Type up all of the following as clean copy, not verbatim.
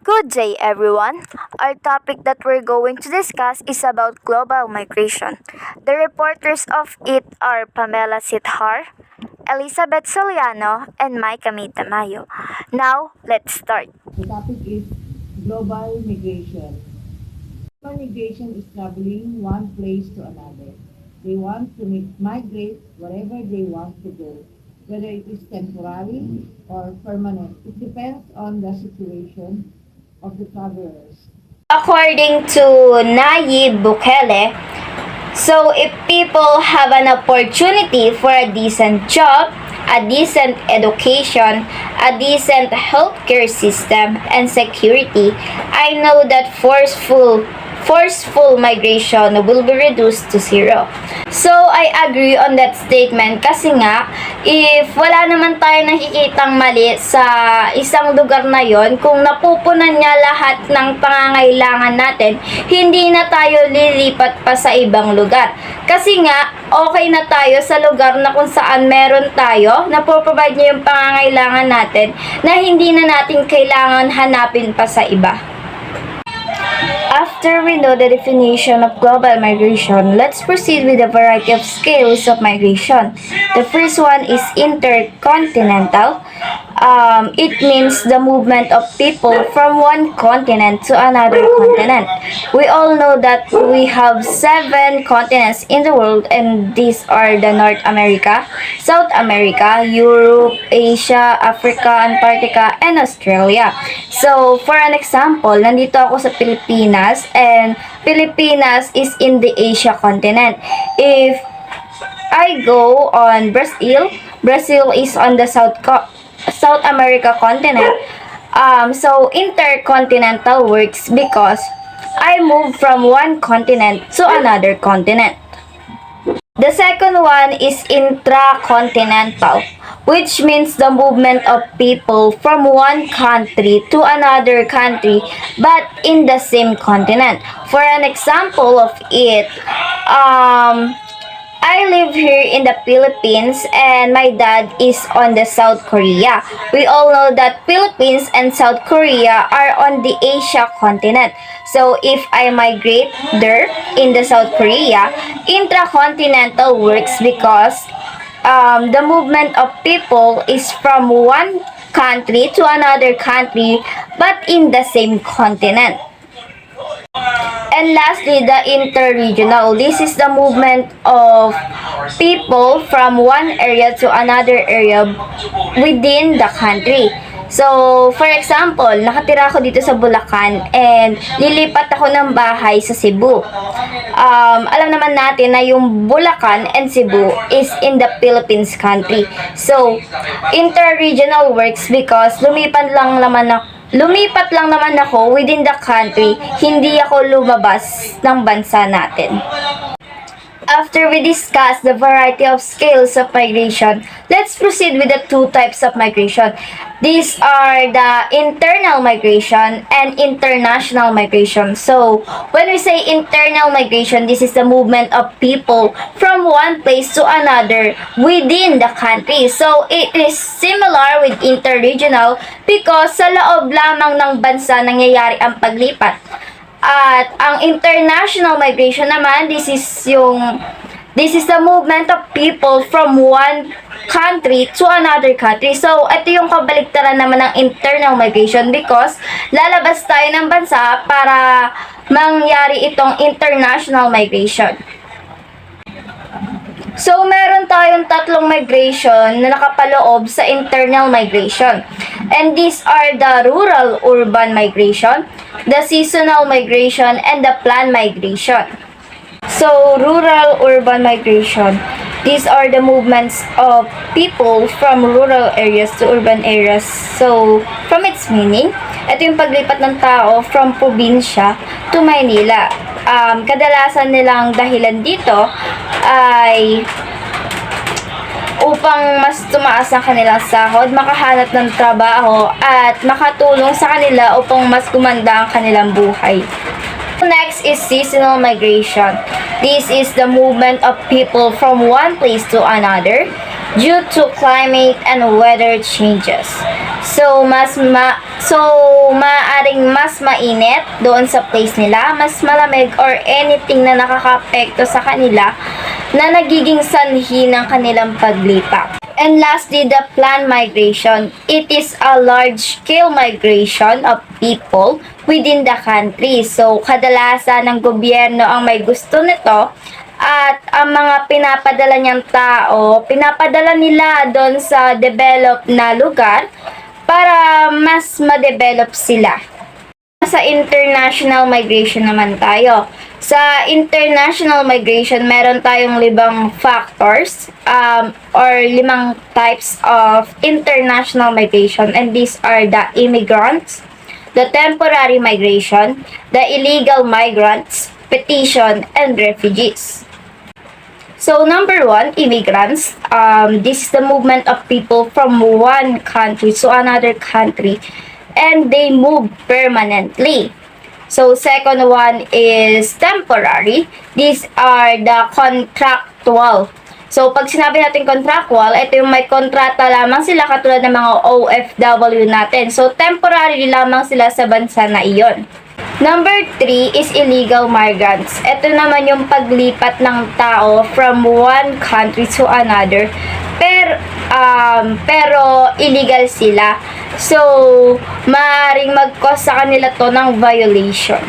Good day, everyone. Our topic that we're going to discuss is about global migration. The reporters of it are Pamela Sitjar, Elizabeth Sollano, and Mhyka Mae Tamayo. Now, let's start. The topic is global migration. Global migration is traveling one place to another. They want to migrate wherever they want to go, whether it is temporary or permanent. It depends on the situation of the travelers. According to Nayib Bukele, so if people have an opportunity for a decent job, a decent education, a decent healthcare system, and security, I know that forceful migration will be reduced to zero. So, I agree on that statement kasi nga, if wala naman tayo nakikitang mali sa isang lugar na yon, kung napupunan niya lahat ng pangangailangan natin, hindi na tayo lilipat pa sa ibang lugar. Kasi nga, okay na tayo sa lugar na kung saan meron tayo, na provide niya yung pangangailangan natin, na hindi na natin kailangan hanapin pa sa iba. After we know the definition of global migration, let's proceed with a variety of scales of migration. The first one is intercontinental. It means the movement of people from one continent to another continent. We all know that we have 7 continents in the world, and these are the North America, South America, Europe, Asia, Africa, Antarctica, and Australia. So, for an example, nandito ako sa Pilipinas, and Pilipinas is in the Asia continent. If I go on Brazil, Brazil is on the South America continent. So intercontinental works because I move from one continent to another continent. The second one is intracontinental, which means the movement of people from one country to another country, but in the same continent. For an example of it, I live here in the Philippines and my dad is on the South Korea. We all know that Philippines and South Korea are on the Asia continent. So if I migrate there in the South Korea, intracontinental works because the movement of people is from one country to another country but in the same continent. And lastly, the interregional. This is the movement of people from one area to another area within the country. So, for example, nakatira ako dito sa Bulacan and lilipat ako ng bahay sa Cebu. Alam naman natin na yung Bulacan and Cebu is in the Philippines country. So, interregional works because lumipat lang naman ako within the country, hindi ako lumabas ng bansa natin. After we discuss the variety of scales of migration, let's proceed with the 2 types of migration. These are the internal migration and international migration. So, when we say internal migration, this is the movement of people from one place to another within the country. So, it is similar with interregional because sa loob lamang ng bansa nangyayari ang paglipat. At ang international migration naman, this is the movement of people from one country to another country. So, ito yung kabaliktaran naman ng internal migration because lalabas tayo ng bansa para mangyari itong international migration. So, meron tayong 3 migration na nakapaloob sa internal migration. And these are the rural-urban migration, the seasonal migration, and the planned migration. So, rural-urban migration, these are the movements of people from rural areas to urban areas. So, from its meaning, ito yung paglipat ng tao from probinsya to Maynila. Kadalasan nilang dahilan dito ay upang mas tumaas ang kanilang sahod, makahanap ng trabaho, at makatulong sa kanila upang mas gumanda ang kanilang buhay. Next is seasonal migration. This is the movement of people from one place to another due to climate and weather changes. So maaring mas mainit doon sa place nila, mas malamig or anything na nakakaapekto sa kanila na nagiging sanhi ng kanilang paglipat. And lastly, the planned migration. It is a large-scale migration of people within the country. So, kadalasan ng gobyerno ang may gusto nito at ang mga pinapadala niyang tao, pinapadala nila doon sa developed na lugar para mas ma-develop sila. Sa international migration naman tayo. Sa international migration, meron tayong 5 factors or 5 types of international migration, and these are the immigrants, the temporary migration, the illegal migrants, petition, and refugees. So, number 1, immigrants. This is the movement of people from one country to another country, and they move permanently. So, second one is temporary. These are the contractual. So, pag sinabi natin contractual, ito yung may kontrata lamang sila katulad ng mga OFW natin. So, temporary lamang sila sa bansa na iyon. Number 3 is illegal migrants. Ito naman yung paglipat ng tao from one country to another. Pero illegal sila. So, maaaring mag-cause sa kanila to ng violation.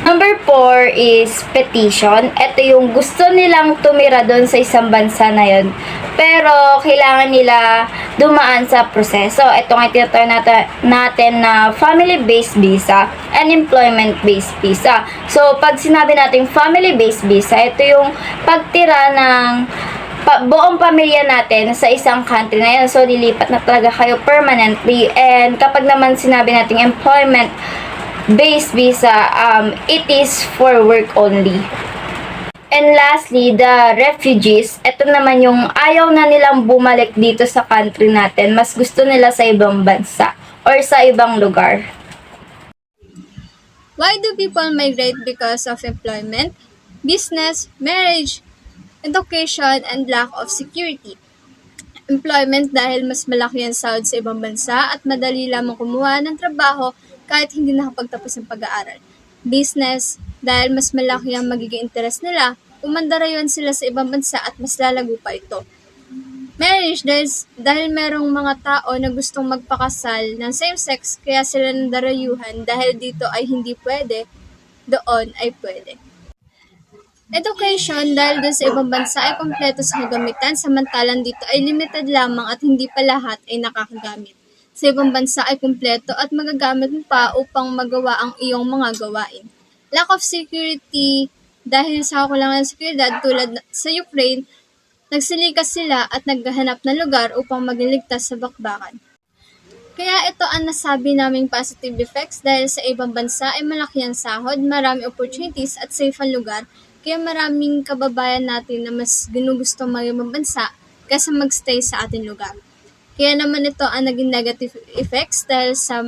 Number 4 is petition. Ito yung gusto nilang tumira doon sa isang bansa na yun. Pero, kailangan nila dumaan sa proseso. Ito nga tinatawag natin na family-based visa and employment-based visa. So, pag sinabi natin family-based visa, ito yung pagtira ng buong pamilya natin sa isang country na yun. So, lilipat na talaga kayo permanently. And kapag naman sinabi natin employment-based visa, it is for work only. And lastly, the refugees. Ito naman yung ayaw na nilang bumalik dito sa country natin. Mas gusto nila sa ibang bansa or sa ibang lugar. Why do people migrate? Because of employment, business, marriage, education, and lack of security. Employment dahil mas malaki ang sahod sa ibang bansa at madali lamang kumuha ng trabaho kahit hindi nakapagtapos ng pag-aaral. Business dahil mas malaki ang magiging interes nila, umandarayuan sila sa ibang bansa at mas lalago pa ito. Marriage dahil merong mga tao na gustong magpakasal ng same-sex kaya sila nandarayuhan dahil dito ay hindi pwede, doon ay pwede. Education dahil doon sa ibang bansa ay kompleto sa kagamitan samantalang dito ay limited lamang at hindi pa lahat ay nakakagamit. Sa ibang bansa ay kompleto at magagamit mo pa upang magawa ang iyong mga gawain. Lack of security dahil sa kakulangan ng seguridad tulad sa Ukraine, nagsilikas sila at naghahanap ng lugar upang magliligtas sa bakbakan. Kaya ito ang nasabi naming positive effects dahil sa ibang bansa ay malaki ang sahod, marami opportunities at safe ang lugar, kaya maraming kababayan natin na mas ginugusto mag-ibang bansa kaysa magstay sa ating lugar. Kaya naman ito ang naging negative effects dahil sa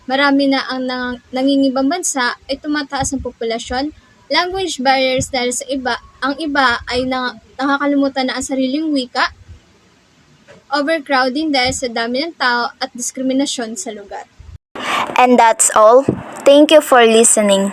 marami na ang nangingibang bansa ay tumataas ang populasyon, language barriers dahil sa ang iba ay nakakalimutan na ang sariling wika, overcrowding dahil sa dami ng tao at diskriminasyon sa lugar. And that's all. Thank you for listening.